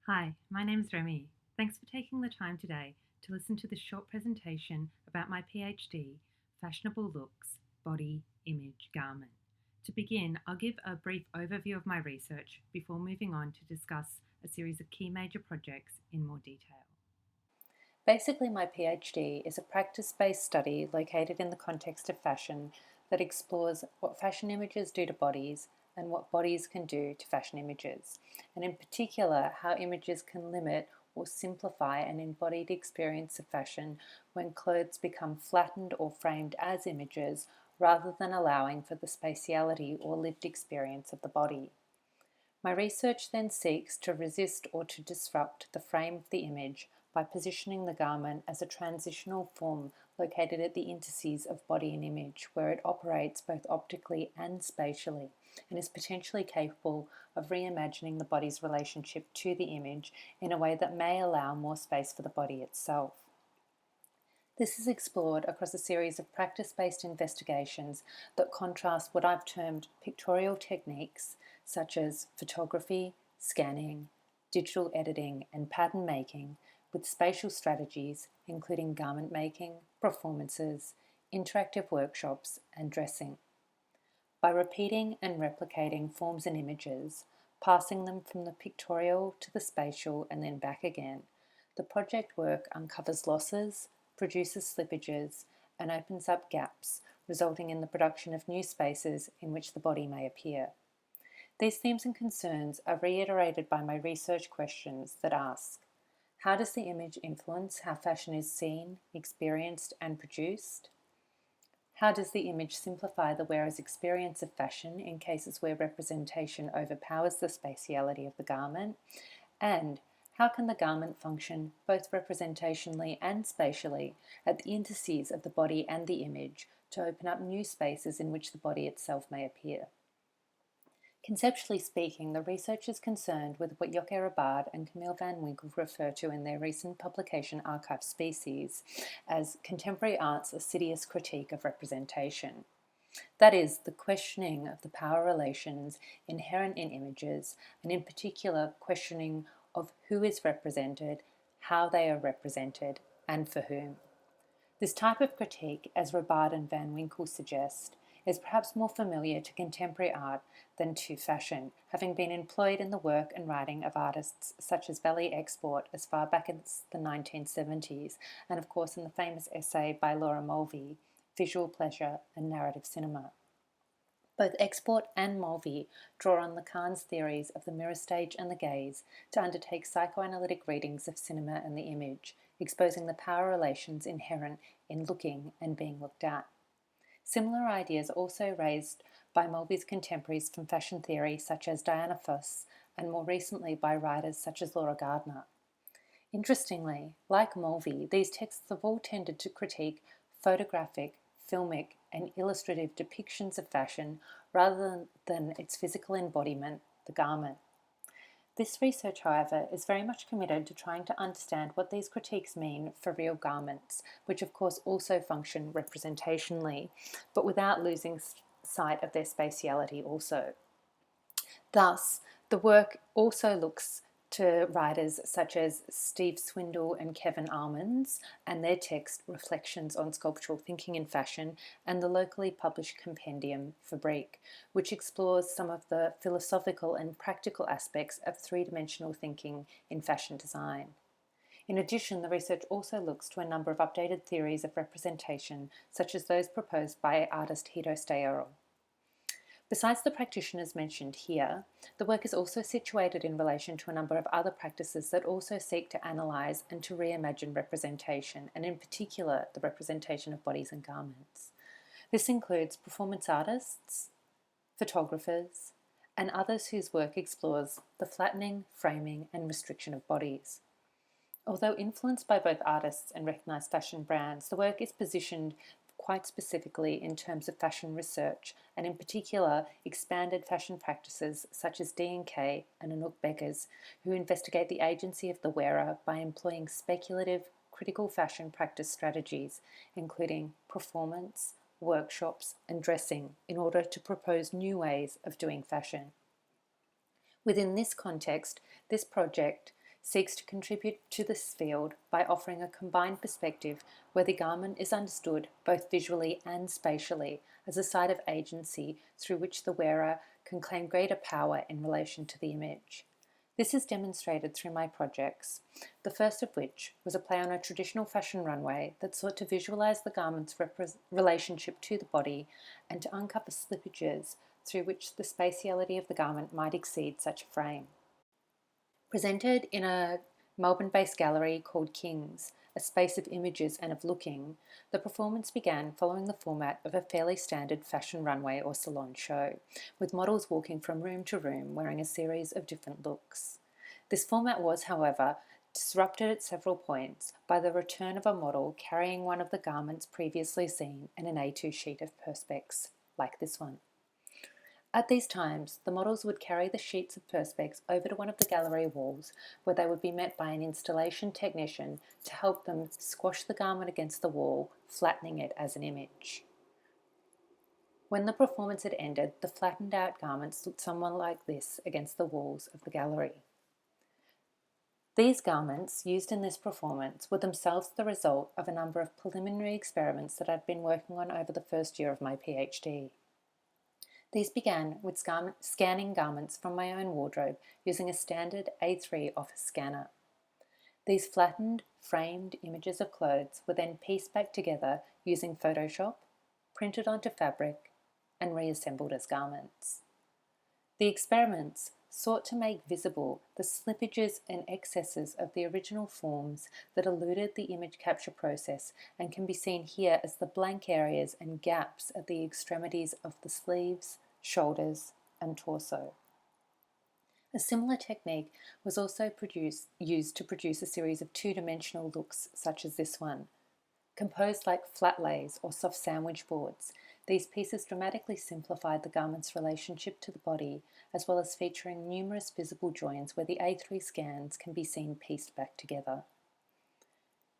Hi, my name is Remie. Thanks for taking the time today to listen to this short presentation about my PhD, Fashionable Looks, Body, Image, Garment. To begin, I'll give a brief overview of my research before moving on to discuss a series of key major projects in more detail. Basically, my PhD is a practice-based study located in the context of fashion that explores what fashion images do to bodies and what bodies can do to fashion images, and in particular, how images can limit or simplify an embodied experience of fashion when clothes become flattened or framed as images rather than allowing for the spatiality or lived experience of the body. My research then seeks to resist or to disrupt the frame of the image by positioning the garment as a transitional form located at the interstices of body and image, where it operates both optically and spatially, and is potentially capable of reimagining the body's relationship to the image in a way that may allow more space for the body itself. This is explored across a series of practice-based investigations that contrast what I've termed pictorial techniques such as photography, scanning, digital editing, and pattern making with spatial strategies including garment making, performances, interactive workshops, and dressing. By repeating and replicating forms and images, passing them from the pictorial to the spatial and then back again, the project work uncovers losses, produces slippages, and opens up gaps, resulting in the production of new spaces in which the body may appear. These themes and concerns are reiterated by my research questions that ask: how does the image influence how fashion is seen, experienced, and produced? How does the image simplify the wearer's experience of fashion in cases where representation overpowers the spatiality of the garment? And how can the garment function both representationally and spatially at the interstices of the body and the image to open up new spaces in which the body itself may appear? Conceptually speaking, the research is concerned with what Joke Rabard and Camille Van Winkle refer to in their recent publication Archive Species as contemporary art's assiduous critique of representation. That is, the questioning of the power relations inherent in images, and in particular questioning of who is represented, how they are represented, and for whom. This type of critique, as Rabard and Van Winkle suggest, is perhaps more familiar to contemporary art than to fashion, having been employed in the work and writing of artists such as Valley Export as far back as the 1970s, and of course in the famous essay by Laura Mulvey, Visual Pleasure and Narrative Cinema. Both Export and Mulvey draw on Lacan's theories of the mirror stage and the gaze to undertake psychoanalytic readings of cinema and the image, exposing the power relations inherent in looking and being looked at. Similar ideas are also raised by Mulvey's contemporaries from fashion theory such as Diana Fuss, and more recently by writers such as Laura Gardner. Interestingly, like Mulvey, these texts have all tended to critique photographic, filmic, and illustrative depictions of fashion rather than its physical embodiment, the garment. This research, however, is very much committed to trying to understand what these critiques mean for real garments, which of course also function representationally, but without losing sight of their spatiality also. Thus, the work also looks to writers such as Steve Swindle and Kevin Almonds and their text Reflections on Sculptural Thinking in Fashion, and the locally published compendium Fabrique, which explores some of the philosophical and practical aspects of three-dimensional thinking in fashion design. In addition, the research also looks to a number of updated theories of representation, such as those proposed by artist Hito Steyerl. Besides the practitioners mentioned here, the work is also situated in relation to a number of other practices that also seek to analyse and to reimagine representation, and in particular the representation of bodies and garments. This includes performance artists, photographers, and others whose work explores the flattening, framing, and restriction of bodies. Although influenced by both artists and recognised fashion brands, the work is positioned quite specifically in terms of fashion research, and in particular expanded fashion practices such as D&K and Anouk Beckers, who investigate the agency of the wearer by employing speculative, critical fashion practice strategies, including performance, workshops, and dressing, in order to propose new ways of doing fashion. Within this context, this project seeks to contribute to this field by offering a combined perspective where the garment is understood both visually and spatially as a site of agency through which the wearer can claim greater power in relation to the image. This is demonstrated through my projects, the first of which was a play on a traditional fashion runway that sought to visualize the garment's relationship to the body and to uncover slippages through which the spatiality of the garment might exceed such a frame. Presented in a Melbourne-based gallery called King's, a space of images and of looking, the performance began following the format of a fairly standard fashion runway or salon show, with models walking from room to room wearing a series of different looks. This format was, however, disrupted at several points by the return of a model carrying one of the garments previously seen in an A2 sheet of perspex, like this one. At these times, the models would carry the sheets of perspex over to one of the gallery walls where they would be met by an installation technician to help them squash the garment against the wall, flattening it as an image. When the performance had ended, the flattened out garments looked somewhat like this against the walls of the gallery. These garments, used in this performance, were themselves the result of a number of preliminary experiments that I'd been working on over the first year of my PhD. These began with scanning garments from my own wardrobe using a standard A3 office scanner. These flattened, framed images of clothes were then pieced back together using Photoshop, printed onto fabric, and reassembled as garments. The experiments sought to make visible the slippages and excesses of the original forms that eluded the image capture process and can be seen here as the blank areas and gaps at the extremities of the sleeves, shoulders, and torso. A similar technique was also used to produce a series of two-dimensional looks such as this one. Composed like flat lays or soft sandwich boards, these pieces dramatically simplified the garment's relationship to the body, as well as featuring numerous visible joins where the A3 scans can be seen pieced back together.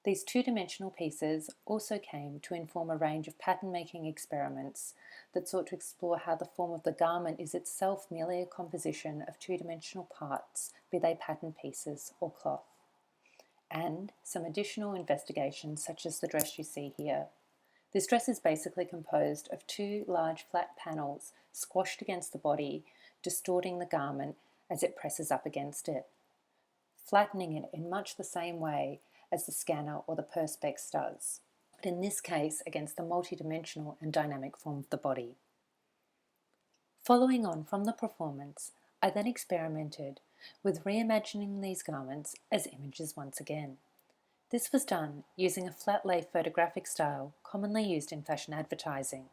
These two-dimensional pieces also came to inform a range of pattern-making experiments that sought to explore how the form of the garment is itself merely a composition of two-dimensional parts, be they pattern pieces or cloth. And some additional investigations such as the dress you see here. This dress is basically composed of two large flat panels squashed against the body, distorting the garment as it presses up against it, flattening it in much the same way as the scanner or the perspex does, but in this case against the multidimensional and dynamic form of the body. Following on from the performance, I then experimented with reimagining these garments as images once again. This was done using a flat lay photographic style commonly used in fashion advertising.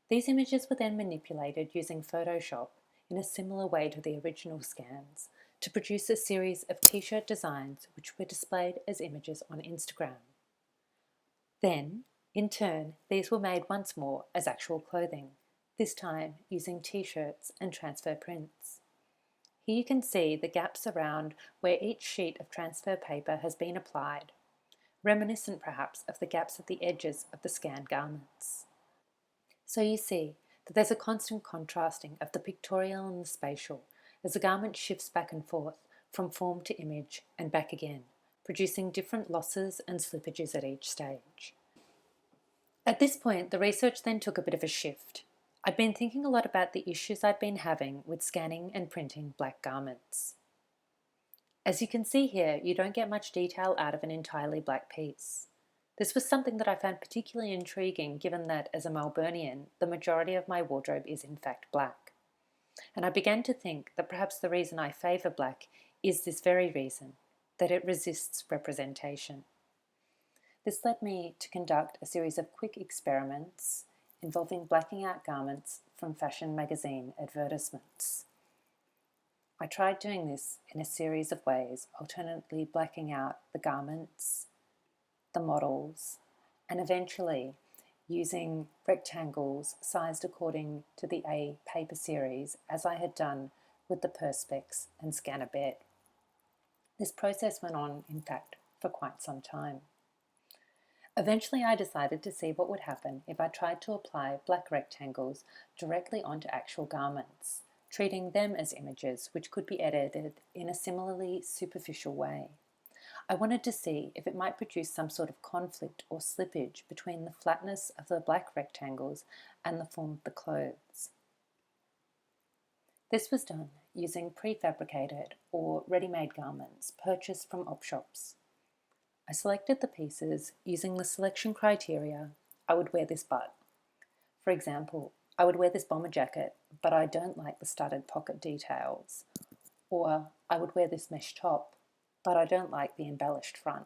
These images were then manipulated using Photoshop in a similar way to the original scans to produce a series of t-shirt designs which were displayed as images on Instagram. Then, in turn, these were made once more as actual clothing, this time using t-shirts and transfer prints. Here you can see the gaps around where each sheet of transfer paper has been applied, reminiscent perhaps of the gaps at the edges of the scanned garments. So you see that there's a constant contrasting of the pictorial and the spatial as the garment shifts back and forth from form to image and back again, producing different losses and slippages at each stage. At this point, the research then took a bit of a shift. I'd been thinking a lot about the issues I'd been having with scanning and printing black garments. As you can see here, you don't get much detail out of an entirely black piece. This was something that I found particularly intriguing given that, as a Melburnian, the majority of my wardrobe is in fact black. And I began to think that perhaps the reason I favour black is this very reason, that it resists representation. This led me to conduct a series of quick experiments involving blacking out garments from fashion magazine advertisements. I tried doing this in a series of ways, alternately blacking out the garments, the models, and eventually using rectangles sized according to the A paper series as I had done with the perspex and scanner bed. This process went on, in fact, for quite some time. Eventually I decided to see what would happen if I tried to apply black rectangles directly onto actual garments, treating them as images which could be edited in a similarly superficial way. I wanted to see if it might produce some sort of conflict or slippage between the flatness of the black rectangles and the form of the clothes. This was done using prefabricated or ready-made garments purchased from op shops. I selected the pieces using the selection criteria: I would wear this but. For example, I would wear this bomber jacket, but I don't like the studded pocket details. Or I would wear this mesh top, but I don't like the embellished front.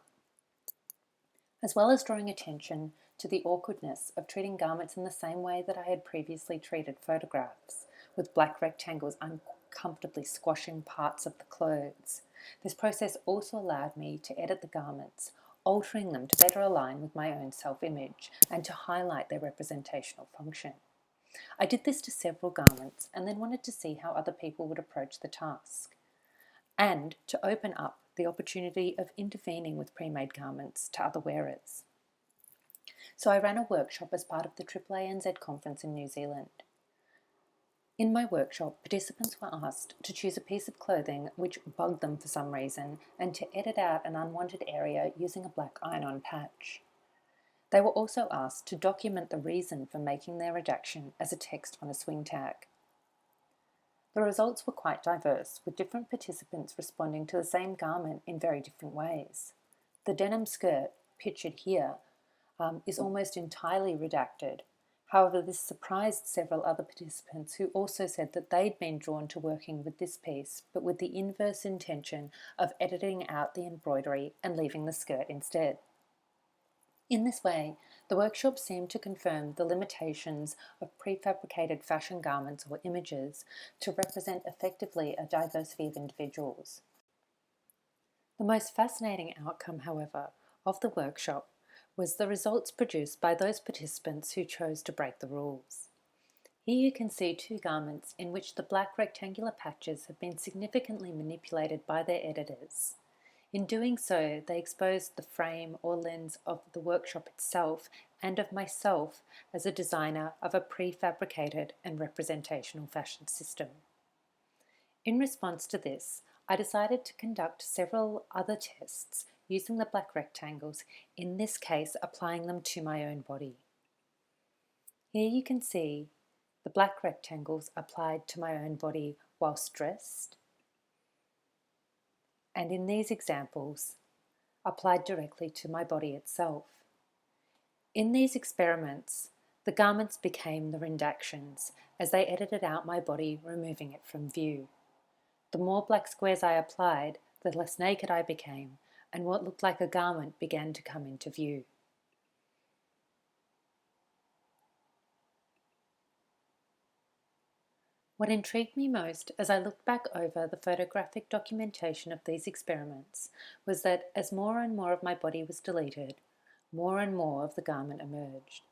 As well as drawing attention to the awkwardness of treating garments in the same way that I had previously treated photographs, with black rectangles uncomfortably squashing parts of the clothes. This process also allowed me to edit the garments, altering them to better align with my own self-image and to highlight their representational function. I did this to several garments and then wanted to see how other people would approach the task, and to open up the opportunity of intervening with pre-made garments to other wearers. So I ran a workshop as part of the AAANZ conference in New Zealand. In my workshop, participants were asked to choose a piece of clothing which bugged them for some reason and to edit out an unwanted area using a black iron-on patch. They were also asked to document the reason for making their redaction as a text on a swing tag. The results were quite diverse, with different participants responding to the same garment in very different ways. The denim skirt, pictured here, is almost entirely redacted. However, this surprised several other participants who also said that they'd been drawn to working with this piece, but with the inverse intention of editing out the embroidery and leaving the skirt instead. In this way, the workshop seemed to confirm the limitations of prefabricated fashion garments or images to represent effectively a diversity of individuals. The most fascinating outcome, however, of the workshop was the results produced by those participants who chose to break the rules. Here you can see two garments in which the black rectangular patches have been significantly manipulated by their editors. In doing so, they exposed the frame or lens of the workshop itself and of myself as a designer of a prefabricated and representational fashion system. In response to this, I decided to conduct several other tests using the black rectangles, in this case applying them to my own body. Here you can see the black rectangles applied to my own body whilst dressed, and in these examples, applied directly to my body itself. In these experiments, the garments became the redactions as they edited out my body, removing it from view. The more black squares I applied, the less naked I became, and what looked like a garment began to come into view. What intrigued me most as I looked back over the photographic documentation of these experiments was that as more and more of my body was deleted, more and more of the garment emerged.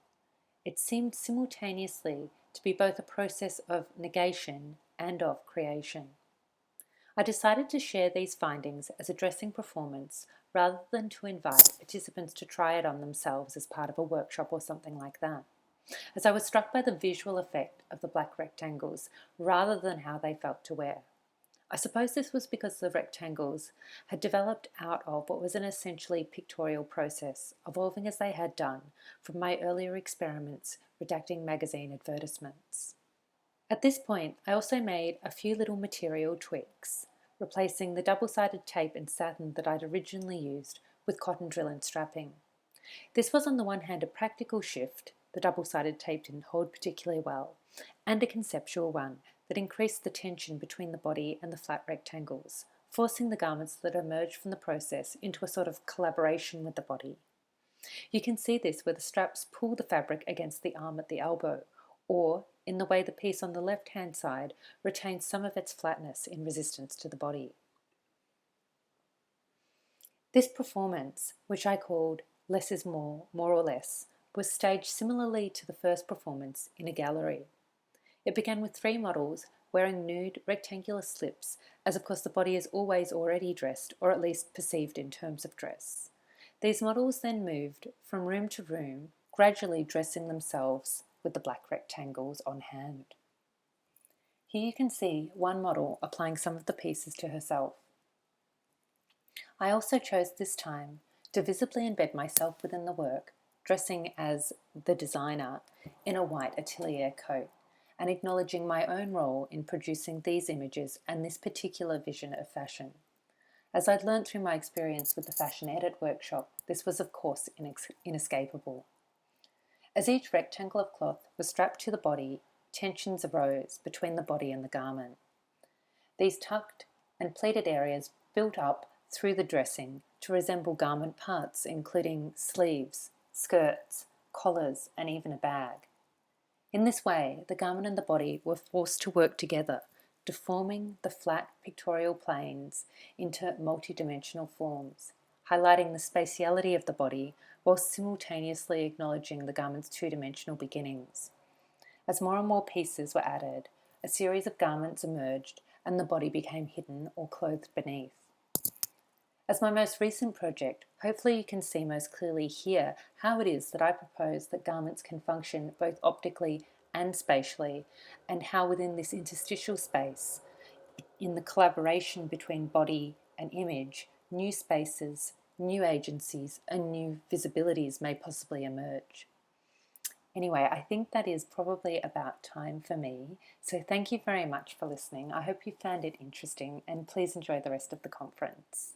It seemed simultaneously to be both a process of negation and of creation. I decided to share these findings as a dressing performance rather than to invite participants to try it on themselves as part of a workshop or something like that, as I was struck by the visual effect of the black rectangles rather than how they felt to wear. I suppose this was because the rectangles had developed out of what was an essentially pictorial process, evolving as they had done from my earlier experiments redacting magazine advertisements. At this point, I also made a few little material tweaks, replacing the double-sided tape and satin that I'd originally used with cotton drill and strapping. This was on the one hand a practical shift, the double-sided tape didn't hold particularly well, and a conceptual one that increased the tension between the body and the flat rectangles, forcing the garments that emerged from the process into a sort of collaboration with the body. You can see this where the straps pull the fabric against the arm at the elbow, or in the way the piece on the left-hand side retains some of its flatness in resistance to the body. This performance, which I called Less is More, More or Less, was staged similarly to the first performance in a gallery. It began with 3 models wearing nude rectangular slips, as of course the body is always already dressed, or at least perceived in terms of dress. These models then moved from room to room, gradually dressing themselves with the black rectangles on hand. Here you can see one model applying some of the pieces to herself. I also chose this time to visibly embed myself within the work, dressing as the designer in a white atelier coat and acknowledging my own role in producing these images and this particular vision of fashion. As I'd learned through my experience with the Fashion Edit workshop, this was of course inescapable. As each rectangle of cloth was strapped to the body, tensions arose between the body and the garment. These tucked and pleated areas built up through the dressing to resemble garment parts, including sleeves, skirts, collars, and even a bag. In this way, the garment and the body were forced to work together, deforming the flat pictorial planes into multidimensional forms, highlighting the spatiality of the body while simultaneously acknowledging the garment's two-dimensional beginnings. As more and more pieces were added, a series of garments emerged and the body became hidden or clothed beneath. As my most recent project, hopefully you can see most clearly here how it is that I propose that garments can function both optically and spatially, and how within this interstitial space, in the collaboration between body and image, new spaces, new agencies, and new visibilities may possibly emerge. Anyway, I think that is probably about time for me. So thank you very much for listening. I hope you found it interesting, and please enjoy the rest of the conference.